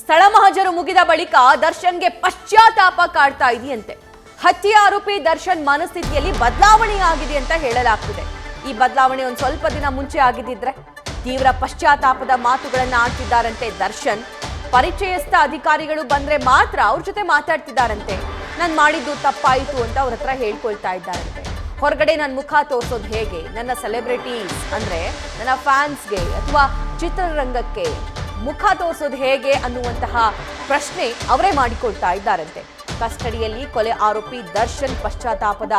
ಸ್ಥಳ ಮಹಜರು ಮುಗಿದ ಬಳಿಕ ದರ್ಶನ್ಗೆ ಪಶ್ಚಾತ್ತಾಪ ಕಾಡ್ತಾ ಇದೆಯಂತೆ. ಹತ್ಯೆ ಆರೋಪಿ ದರ್ಶನ್ ಮನಸ್ಥಿತಿಯಲ್ಲಿ ಬದಲಾವಣೆ ಆಗಿದೆ ಅಂತ ಹೇಳಲಾಗ್ತಿದೆ. ಈ ಬದಲಾವಣೆ ಒಂದು ಸ್ವಲ್ಪ ದಿನ ಮುಂಚೆ ಆಗಿದ್ದಿದ್ರೆ ತೀವ್ರ ಪಶ್ಚಾತ್ತಾಪದ ಮಾತುಗಳನ್ನ ಆಡ್ತಿದ್ದಾರಂತೆ ದರ್ಶನ್. ಪರಿಚಯಸ್ಥ ಅಧಿಕಾರಿಗಳು ಬಂದ್ರೆ ಮಾತ್ರ ಅವ್ರ ಜೊತೆ ಮಾತಾಡ್ತಿದ್ದಾರಂತೆ. ನಾನು ಮಾಡಿದ್ದು ತಪ್ಪಾಯಿತು ಅಂತ ಅವ್ರ ಹತ್ರ ಹೇಳ್ಕೊಳ್ತಾ ಇದ್ದಾರಂತೆ. ಹೊರಗಡೆ ನನ್ನ ಮುಖ ತೋರಿಸೋದು ಹೇಗೆ, ನನ್ನ ಸೆಲೆಬ್ರಿಟೀಸ್ ಅಂದ್ರೆ ನನ್ನ ಫ್ಯಾನ್ಸ್ಗೆ ಅಥವಾ ಚಿತ್ರರಂಗಕ್ಕೆ ಮುಖ ತೋರಿಸೋದು ಹೇಗೆ ಅನ್ನುವಂತಹ ಪ್ರಶ್ನೆ ಅವರೇ ಮಾಡಿಕೊಳ್ತಾ ಇದ್ದಾರಂತೆ. ಕಸ್ಟಡಿಯಲ್ಲಿ ಕೊಲೆ ಆರೋಪಿ ದರ್ಶನ್ ಪಶ್ಚಾತ್ತಾಪದ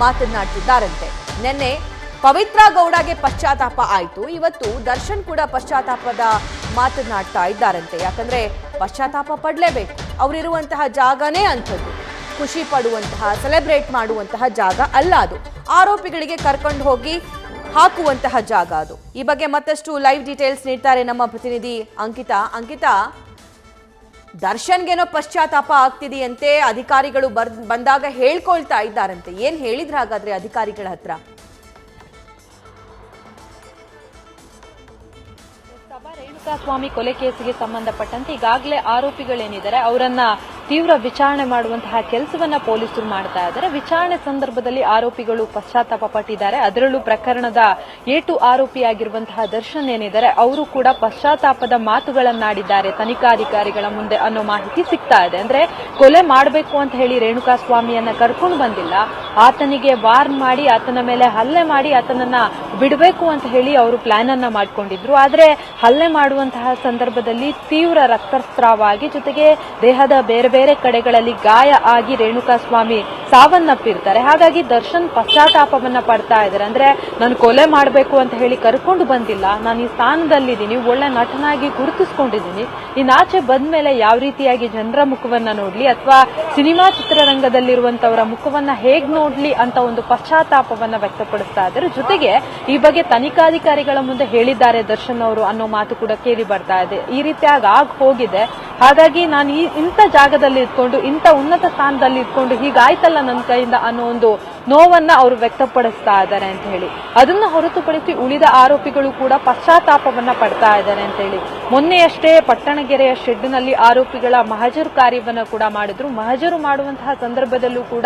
ಮಾತನಾಡ್ತಿದ್ದಾರಂತೆ. ನಿನ್ನೆ ಪವಿತ್ರ ಗೌಡಗೆ ಪಶ್ಚಾತ್ತಾಪ ಆಯಿತು, ಇವತ್ತು ದರ್ಶನ್ ಕೂಡ ಪಶ್ಚಾತ್ತಾಪದ ಮಾತನಾಡ್ತಾ ಇದ್ದಾರಂತೆ. ಯಾಕಂದ್ರೆ ಪಶ್ಚಾತ್ತಾಪ ಪಡಲೇಬೇಕು, ಅವರಿರುವಂತಹ ಜಾಗನೇ ಅಂಥದ್ದು. ಖುಷಿ ಪಡುವಂತಹ, ಸೆಲೆಬ್ರೇಟ್ ಮಾಡುವಂತಹ ಜಾಗ ಅಲ್ಲ ಅದು. ಆರೋಪಿಗಳಿಗೆ ಕರ್ಕೊಂಡು ಹೋಗಿ ಹಾಕುವಂತಹ ಜಾಗ ಅದು. ಈ ಬಗ್ಗೆ ಮತ್ತಷ್ಟು ಲೈವ್ ಡೀಟೇಲ್ಸ್ ನೀಡ್ತಾರೆ ನಮ್ಮ ಪ್ರತಿನಿಧಿ ಅಂಕಿತಾ. ದರ್ಶನ್ಗೇನೋ ಪಶ್ಚಾತ್ತಾಪ ಆಗ್ತಿದೆಯಂತೆ, ಅಧಿಕಾರಿಗಳು ಬಂದಾಗ ಹೇಳ್ಕೊಳ್ತಾ ಇದ್ದಾರಂತೆ. ಏನ್ ಹೇಳಿದ್ರ ಹಾಗಾದ್ರೆ ಅಧಿಕಾರಿಗಳ ಹತ್ರ? ರೇಣುಕಾಸ್ವಾಮಿ ಕೊಲೆ ಕೇಸಿಗೆ ಸಂಬಂಧಪಟ್ಟಂತೆ ಈಗಾಗಲೇ ಆರೋಪಿಗಳೇನಿದ್ದಾರೆ ಅವರನ್ನ ತೀವ್ರ ವಿಚಾರಣೆ ಮಾಡುವಂತಹ ಕೆಲಸವನ್ನ ಪೊಲೀಸರು ಮಾಡ್ತಾ ಇದ್ದಾರೆ. ವಿಚಾರಣೆ ಸಂದರ್ಭದಲ್ಲಿ ಆರೋಪಿಗಳು ಪಶ್ಚಾತ್ತಾಪ ಪಟ್ಟಿದ್ದಾರೆ. ಅದರಲ್ಲೂ ಪ್ರಕರಣದ ಏಟು ಆರೋಪಿಯಾಗಿರುವಂತಹ ದರ್ಶನ್ ಏನಿದ್ದಾರೆ ಅವರು ಕೂಡ ಪಶ್ಚಾತ್ತಾಪದ ಮಾತುಗಳನ್ನಾಡಿದ್ದಾರೆ ತನಿಖಾಧಿಕಾರಿಗಳ ಮುಂದೆ ಅನ್ನೋ ಮಾಹಿತಿ ಸಿಗ್ತಾ ಇದೆ. ಅಂದ್ರೆ ಕೊಲೆ ಮಾಡಬೇಕು ಅಂತ ಹೇಳಿ ರೇಣುಕಾಸ್ವಾಮಿಯನ್ನ ಕರ್ಕೊಂಡು ಬಂದಿಲ್ಲ, ಆತನಿಗೆ ವಾರ್ನ್ ಮಾಡಿ ಆತನ ಮೇಲೆ ಹಲ್ಲೆ ಮಾಡಿ ಆತನನ್ನ ಬಿಡಬೇಕು ಅಂತ ಹೇಳಿ ಅವರು ಪ್ಲಾನ್ ಅನ್ನ ಮಾಡ್ಕೊಂಡಿದ್ರು. ಆದ್ರೆ ಹಲ್ಲೆ ಮಾಡುವಂತಹ ಸಂದರ್ಭದಲ್ಲಿ ತೀವ್ರ ರಕ್ತಸ್ರಾವಾಗಿ ಜೊತೆಗೆ ದೇಹದ ಬೇರೆ ಬೇರೆ ಕಡೆಗಳಲ್ಲಿ ಗಾಯ ಆಗಿ ರೇಣುಕಾಸ್ವಾಮಿ ಸಾವನ್ನಪ್ಪಿರ್ತಾರೆ. ಹಾಗಾಗಿ ದರ್ಶನ್ ಪಶ್ಚಾತ್ತಾಪವನ್ನ ಪಡ್ತಾ ಇದ್ದಾರೆ. ಅಂದ್ರೆ ನಾನು ಕೊಲೆ ಮಾಡಬೇಕು ಅಂತ ಹೇಳಿ ಕರ್ಕೊಂಡು ಬಂದಿಲ್ಲ, ನಾನು ಈ ಸ್ಥಾನದಲ್ಲಿದ್ದೀನಿ, ಒಳ್ಳೆ ನಟನಾಗಿ ಗುರುತಿಸ್ಕೊಂಡಿದ್ದೀನಿ, ಇನ್ನಾಚೆ ಬಂದ್ಮೇಲೆ ಯಾವ ರೀತಿಯಾಗಿ ಜನರ ಮುಖವನ್ನ ನೋಡ್ಲಿ ಅಥವಾ ಸಿನಿಮಾ ಚಿತ್ರರಂಗದಲ್ಲಿರುವಂತವರ ಮುಖವನ್ನ ಹೇಗ್ ನೋಡ್ಲಿ ಅಂತ ಒಂದು ಪಶ್ಚಾತ್ತಾಪವನ್ನ ವ್ಯಕ್ತಪಡಿಸ್ತಾ ಇದ್ದಾರೆ. ಜೊತೆಗೆ ಈ ಬಗ್ಗೆ ತನಿಖಾಧಿಕಾರಿಗಳ ಮುಂದೆ ಹೇಳಿದ್ದಾರೆ ದರ್ಶನ್ ಅವರು ಅನ್ನೋ ಮಾತು ಕೂಡ ಕೇಳಿ ಬರ್ತಾ ಇದೆ. ಈ ರೀತಿಯಾಗಿ ಹೋಗಿದೆ, ಹಾಗಾಗಿ ನಾನು ಇಂಥ ಜಾಗದಲ್ಲಿ ಇದ್ಕೊಂಡು ಇಂಥ ಉನ್ನತ ಸ್ಥಾನದಲ್ಲಿ ಇದ್ಕೊಂಡು ಹೀಗಾಯ್ತಲ್ಲ ನನ್ನ ಕೈಯಿಂದ ಅನ್ನೋ ಒಂದು ನೋವನ್ನ ಅವರು ವ್ಯಕ್ತಪಡಿಸ್ತಾ ಇದ್ದಾರೆ ಅಂತ ಹೇಳಿ. ಅದನ್ನ ಹೊರತುಪಡಿಸಿ ಉಳಿದ ಆರೋಪಿಗಳು ಕೂಡ ಪಶ್ಚಾತ್ತಾಪವನ್ನ ಪಡ್ತಾ ಇದ್ದಾರೆ ಅಂತ ಹೇಳಿ. ಮೊನ್ನೆಯಷ್ಟೇ ಪಟ್ಟಣಗೆರೆಯ ಶೆಡ್ನಲ್ಲಿ ಆರೋಪಿಗಳ ಮಹಜರು ಕಾರ್ಯವನ್ನ ಕೂಡ ಮಾಡಿದ್ರು. ಮಹಜರು ಮಾಡುವಂತಹ ಸಂದರ್ಭದಲ್ಲೂ ಕೂಡ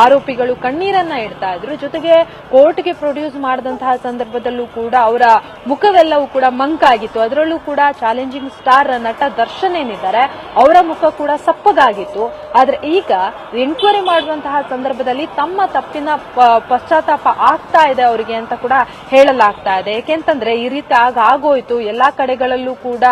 ಆರೋಪಿಗಳು ಕಣ್ಣೀರನ್ನ ಇಡ್ತಾ ಇದ್ರು. ಜೊತೆಗೆ ಕೋರ್ಟ್ಗೆ ಪ್ರೊಡ್ಯೂಸ್ ಮಾಡಿದಂತಹ ಸಂದರ್ಭದಲ್ಲೂ ಕೂಡ ಅವರ ಮುಖವೆಲ್ಲವೂ ಕೂಡ ಮಂಕಾಗಿತ್ತು. ಅದರಲ್ಲೂ ಕೂಡ ಚಾಲೆಂಜಿಂಗ್ ಸ್ಟಾರ್ ನಟ ದರ್ಶನ್ ಏನಿದ್ದಾರೆ ಅವರ ಮುಖ ಕೂಡ ಸಪ್ಪಗಾಗಿತ್ತು. ಆದ್ರೆ ಈಗ ಎನ್ಕ್ವೈರಿ ಮಾಡುವಂತಹ ಸಂದರ್ಭದಲ್ಲಿ ತಮ್ಮ ತಪ್ಪಿನ ಪಶ್ಚಾತ್ತಾಪ ಆಗ್ತಾ ಇದೆ ಅವರಿಗೆ ಅಂತ ಕೂಡ ಹೇಳಲಾಗ್ತಾ ಇದೆ. ಯಾಕೆಂತಂದ್ರೆ ಈ ರೀತಿ ಆಗೋಯ್ತು, ಎಲ್ಲಾ ಕಡೆಗಳಲ್ಲೂ ಕೂಡ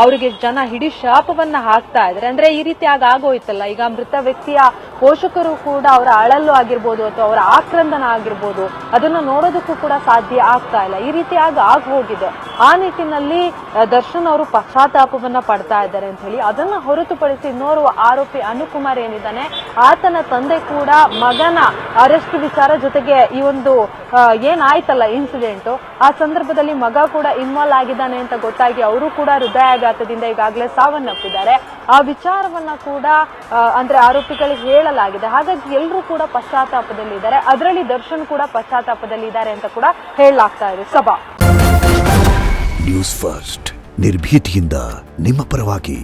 ಅವರಿಗೆ ಜನ ಹಿಡಿ ಶಾಪವನ್ನ ಹಾಕ್ತಾ ಇದ್ದಾರೆ. ಅಂದ್ರೆ ಈ ರೀತಿ ಆಗೋಯ್ತಲ್ಲ, ಈಗ ಮೃತ ವ್ಯಕ್ತಿಯ ಪೋಷಕರು ಕೂಡ ಅವರ ಅಳಲು ಆಗಿರ್ಬೋದು ಅಥವಾ ಅವರ ಆಕ್ರಂದನ ಆಗಿರ್ಬೋದು ಅದನ್ನ ನೋಡೋದಕ್ಕೂ ಕೂಡ ಸಾಧ್ಯ ಆಗ್ತಾ ಇಲ್ಲ. ಈ ರೀತಿ ಹೋಗಿದೆ. ಆ ನಿಟ್ಟಿನಲ್ಲಿ ದರ್ಶನ್ ಅವರು ಪಶ್ಚಾತ್ತಾಪವನ್ನ ಪಡ್ತಾ ಇದ್ದಾರೆ ಅಂತ ಹೇಳಿ. ಅದನ್ನ ಹೊರತುಪಡಿಸಿ ಇನ್ನೋರ್ವ ಆರೋಪಿ ಅನುಕುಮಾರ್ ಏನಿದ್ದಾನೆ ಆತನ ತಂದೆ ಕೂಡ ಮಗನ ಅರೆಸ್ಟ್ ವಿಚಾರ ಜೊತೆಗೆ ಈ ಒಂದು ಏನಾಯ್ತಲ್ಲ ಇನ್ಸಿಡೆಂಟ್, ಆ ಸಂದರ್ಭದಲ್ಲಿ ಮಗ ಕೂಡ ಇನ್ವಾಲ್ವ್ ಆಗಿದ್ದಾನೆ ಅಂತ ಗೊತ್ತಾಗಿ ಅವರು ಕೂಡ ಹೃದಯಾಘಾತದಿಂದ ಈಗಾಗಲೇ ಸಾವನ್ನಪ್ಪಿದ್ದಾರೆ. ಆ ವಿಚಾರವನ್ನ ಕೂಡ ಅಂದ್ರೆ ಆರೋಪಿಗಳಿಗೆ ಹೇಳಲಾಗಿದೆ. ಹಾಗಾಗಿ ಎಲ್ಲರೂ ಕೂಡ ಪಶ್ಚಾತ್ತಾಪದಲ್ಲಿದ್ದಾರೆ. ಅದರಲ್ಲಿ ದರ್ಶನ್ ಕೂಡ ಪಶ್ಚಾತ್ತಾಪದಲ್ಲಿದ್ದಾರೆ ಅಂತ ಕೂಡ ಹೇಳಲಾಗ್ತಾ ಇದೆ. ಸಭಾ ನ್ಯೂಸ್ ಫಸ್ಟ್ ನಿರ್ಭೀತಿಯಿಂದ ನಿಮ್ಮ ಪರವಾಗಿ.